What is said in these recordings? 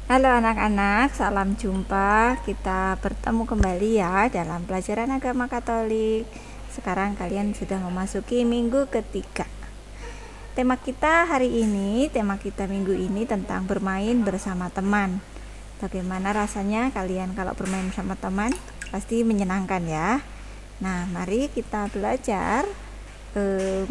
Halo anak-anak, salam jumpa. Kita bertemu kembali ya dalam pelajaran agama Katolik. Sekarang kalian sudah memasuki minggu ketiga. Tema kita minggu ini tentang bermain bersama teman. Bagaimana rasanya kalian kalau bermain bersama teman? Pasti menyenangkan ya. Nah, mari kita belajar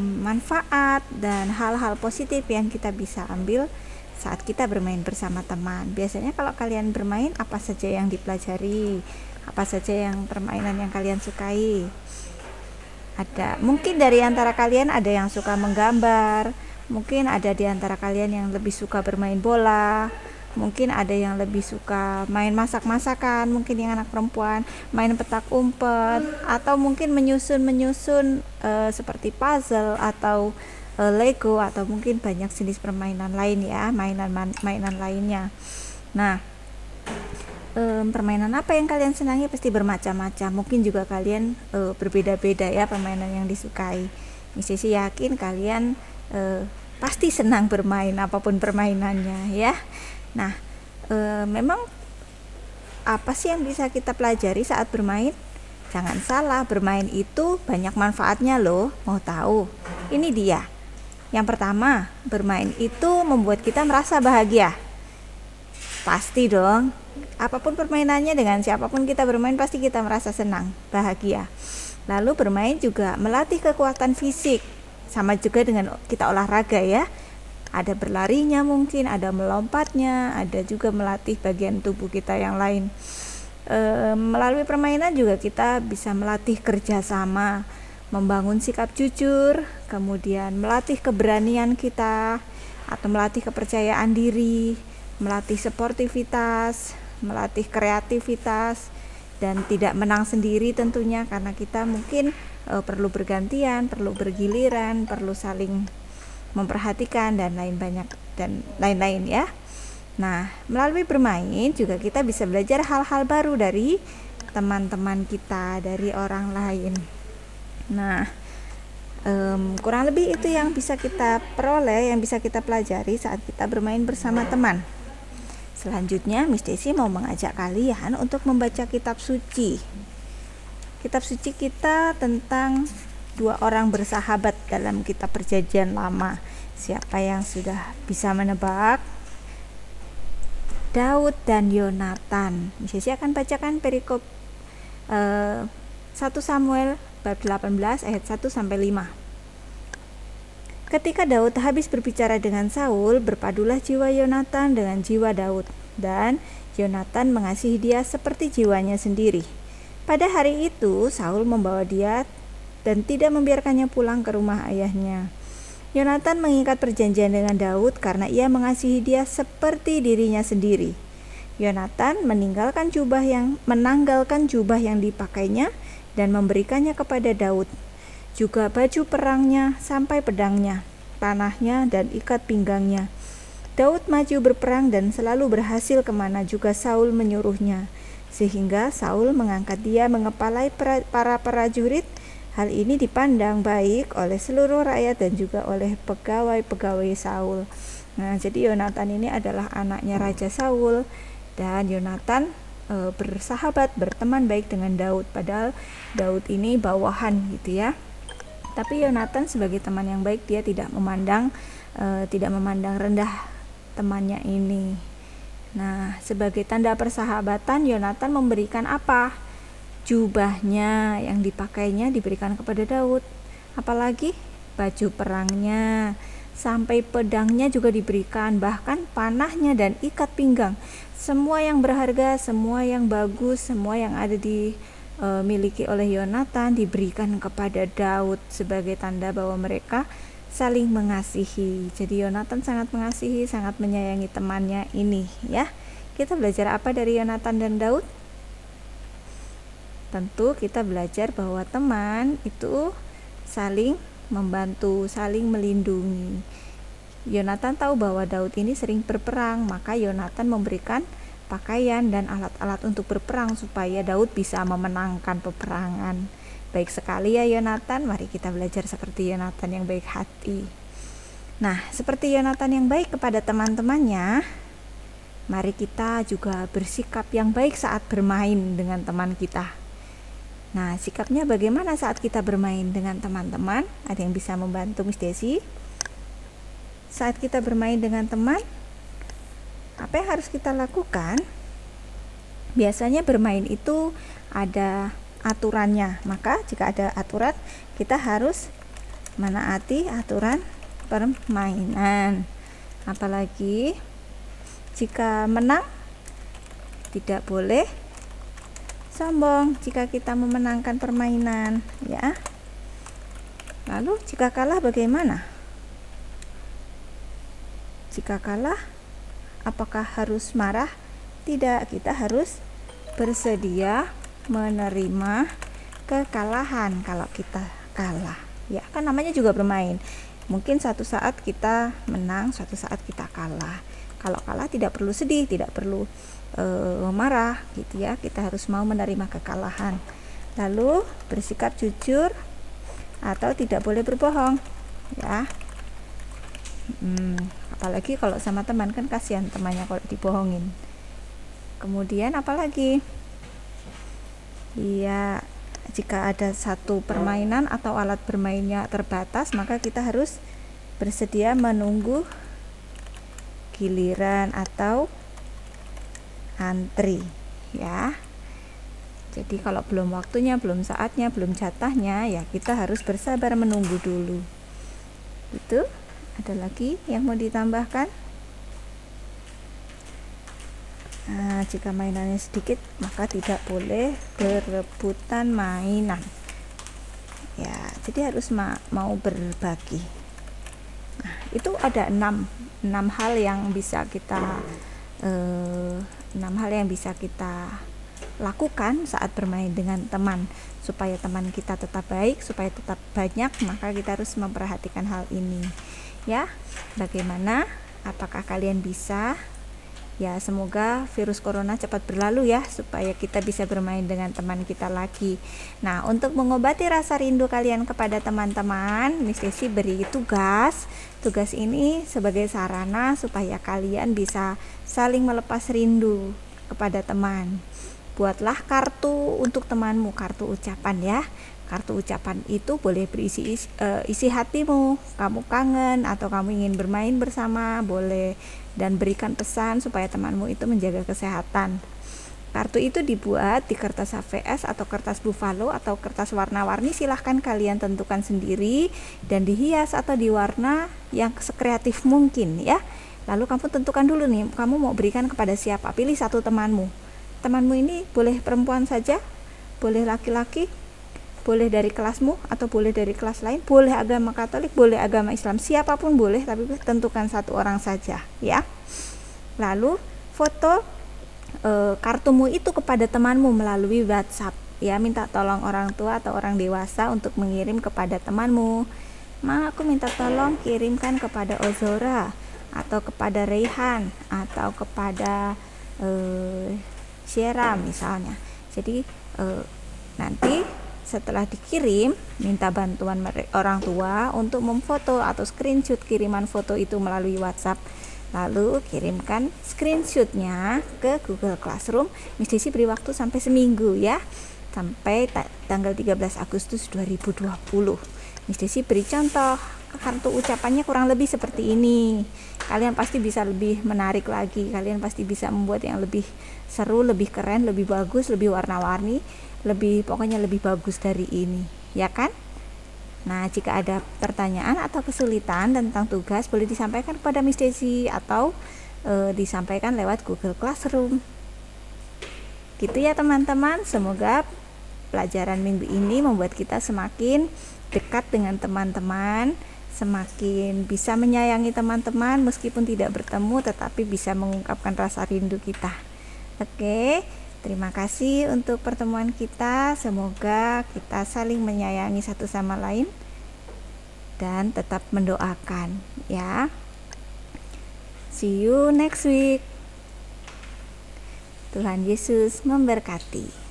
manfaat dan hal-hal positif yang kita bisa ambil saat kita bermain bersama teman. Biasanya kalau kalian bermain, apa saja yang dipelajari? Apa saja yang permainan yang kalian sukai? Mungkin dari antara kalian ada yang suka menggambar, mungkin ada di antara kalian yang lebih suka bermain bola, mungkin ada yang lebih suka main masak-masakan, mungkin yang anak perempuan main petak umpet, atau mungkin menyusun seperti puzzle atau Lego, atau mungkin banyak jenis permainan lain ya, mainan lainnya. Nah, permainan apa yang kalian senangi? Pasti bermacam-macam. Mungkin juga kalian berbeda-beda ya permainan yang disukai. Sisi yakin kalian pasti senang bermain apapun permainannya ya. Nah, memang apa sih yang bisa kita pelajari saat bermain? Jangan salah, bermain itu banyak manfaatnya loh. Mau tahu? Ini dia. Yang pertama, bermain itu membuat kita merasa bahagia. Pasti dong. Apapun permainannya, dengan siapapun kita bermain, pasti kita merasa senang, bahagia. Lalu bermain juga melatih kekuatan fisik. Sama juga dengan kita olahraga ya. Ada berlarinya mungkin, ada melompatnya, ada juga melatih bagian tubuh kita yang lain. Melalui permainan juga kita bisa melatih kerjasama, membangun sikap jujur, kemudian melatih keberanian kita, atau melatih kepercayaan diri, melatih sportivitas, melatih kreativitas, dan tidak menang sendiri tentunya, karena kita mungkin perlu bergantian, perlu bergiliran, perlu saling memperhatikan dan lain-lain ya. Nah, melalui bermain juga kita bisa belajar hal-hal baru dari teman-teman kita, dari orang lain. Nah, kurang lebih itu yang bisa kita peroleh, yang bisa kita pelajari saat kita bermain bersama teman. Selanjutnya, Miss Desi mau mengajak kalian untuk membaca kitab suci. Kitab suci kita tentang dua orang bersahabat dalam kitab Perjanjian Lama. Siapa yang sudah bisa menebak? Daud dan Yonatan. Miss Desi akan bacakan perikop 1 Samuel bab 18 ayat 1 sampai 5. Ketika Daud habis berbicara dengan Saul, berpadulah jiwa Yonatan dengan jiwa Daud, dan Yonatan mengasihi dia seperti jiwanya sendiri. Pada hari itu Saul membawa dia dan tidak membiarkannya pulang ke rumah ayahnya. Yonatan mengikat perjanjian dengan Daud karena ia mengasihi dia seperti dirinya sendiri. Yonatan menanggalkan jubah yang dipakainya dan memberikannya kepada Daud, juga baju perangnya sampai pedangnya, panahnya, dan ikat pinggangnya. Daud maju berperang dan selalu berhasil kemana juga Saul menyuruhnya, sehingga Saul mengangkat dia mengepalai para prajurit. Hal ini dipandang baik oleh seluruh rakyat dan juga oleh pegawai-pegawai Saul. Nah, jadi Yonatan ini adalah anaknya Raja Saul, dan Yonatan bersahabat, berteman baik dengan Daud, padahal Daud ini bawahan gitu ya. Tapi Yonatan sebagai teman yang baik, dia tidak memandang rendah temannya ini. Nah, sebagai tanda persahabatan, Yonatan memberikan apa? Jubahnya yang dipakainya diberikan kepada Daud. Apalagi baju perangnya, sampai pedangnya juga diberikan, bahkan panahnya dan ikat pinggang. Semua yang berharga, semua yang bagus, semua yang ada dimiliki oleh Yonatan diberikan kepada Daud sebagai tanda bahwa mereka saling mengasihi. Jadi Yonatan sangat mengasihi, sangat menyayangi temannya ini ya. Kita belajar apa dari Yonatan dan Daud? Tentu kita belajar bahwa teman itu saling membantu, saling melindungi. Yonatan tahu bahwa Daud ini sering berperang, maka Yonatan memberikan pakaian dan alat-alat untuk berperang supaya Daud bisa memenangkan peperangan. Baik sekali ya Yonatan, mari kita belajar seperti Yonatan yang baik hati. Nah, seperti Yonatan yang baik kepada teman-temannya, Mari kita juga bersikap yang baik saat bermain dengan teman kita. Nah, sikapnya bagaimana saat kita bermain dengan teman-teman? Ada yang bisa membantu Miss Desi? Saat kita bermain dengan teman, apa yang harus kita lakukan? Biasanya bermain itu ada aturannya. Maka jika ada aturan, kita harus menaati aturan permainan. Apalagi jika menang, tidak boleh sombong jika kita memenangkan permainan, ya. Lalu jika kalah bagaimana? Jika kalah, apakah harus marah? Tidak, kita harus bersedia menerima kekalahan kalau kita kalah. Ya, kan namanya juga bermain. Mungkin suatu saat kita menang, suatu saat kita kalah. Kalau kalah tidak perlu sedih, tidak perlu marah gitu ya. Kita harus mau menerima kekalahan. Lalu bersikap jujur atau tidak boleh berbohong, ya. Apalagi kalau sama teman, kan kasihan temannya kalau dibohongin. Kemudian apalagi? Iya, jika ada satu permainan atau alat bermainnya terbatas, maka kita harus bersedia menunggu giliran atau antri, ya. Jadi kalau belum waktunya, belum saatnya, belum jatahnya, ya kita harus bersabar menunggu dulu. Itu ada lagi yang mau ditambahkan? Nah, jika mainannya sedikit, maka tidak boleh berebutan mainan. Ya, jadi harus mau berbagi. Nah, itu ada 6 hal yang bisa kita 6 hal yang bisa kita lakukan saat bermain dengan teman supaya teman kita tetap baik, supaya tetap banyak, maka kita harus memperhatikan hal ini. Ya, bagaimana? Apakah kalian bisa? Ya, semoga virus corona cepat berlalu ya, supaya kita bisa bermain dengan teman kita lagi. Nah, untuk mengobati rasa rindu kalian kepada teman-teman, Miss Desi beri tugas. Tugas ini sebagai sarana supaya kalian bisa saling melepas rindu kepada teman. Buatlah kartu untuk temanmu, kartu ucapan ya. Kartu ucapan itu boleh berisi isi hatimu, kamu kangen atau kamu ingin bermain bersama, boleh, dan berikan pesan supaya temanmu itu menjaga kesehatan. Kartu itu dibuat di kertas HVS atau kertas buffalo atau kertas warna-warni, silahkan kalian tentukan sendiri dan dihias atau diwarna yang sekreatif mungkin ya. Lalu kamu tentukan dulu nih, kamu mau berikan kepada siapa, pilih satu temanmu. Temanmu ini boleh perempuan saja, boleh laki-laki, boleh dari kelasmu atau boleh dari kelas lain, boleh agama Katolik, boleh agama Islam, siapapun boleh, tapi tentukan satu orang saja ya. Lalu foto kartumu itu kepada temanmu melalui WhatsApp ya, minta tolong orang tua atau orang dewasa untuk mengirim kepada temanmu. Aku minta tolong kirimkan kepada Ozora atau kepada Reyhan atau kepada Syera misalnya. Jadi nanti setelah dikirim, minta bantuan orang tua untuk memfoto atau screenshot kiriman foto itu melalui WhatsApp. Lalu kirimkan screenshotnya ke Google Classroom. Miss Desi beri waktu sampai seminggu ya, sampai tanggal 13 Agustus 2020. Miss Desi beri contoh kartu ucapannya kurang lebih seperti ini. Kalian pasti bisa lebih menarik lagi, kalian pasti bisa membuat yang lebih seru, lebih keren, lebih bagus, lebih warna-warni, pokoknya lebih bagus dari ini, ya kan? Nah, jika ada pertanyaan atau kesulitan tentang tugas, boleh disampaikan kepada Miss Desi atau disampaikan lewat Google Classroom. Gitu ya teman-teman, semoga pelajaran minggu ini membuat kita semakin dekat dengan teman-teman, semakin bisa menyayangi teman-teman meskipun tidak bertemu, tetapi bisa mengungkapkan rasa rindu kita. Oke, terima kasih untuk pertemuan kita. Semoga kita saling menyayangi satu sama lain dan tetap mendoakan ya. See you next week. Tuhan Yesus memberkati.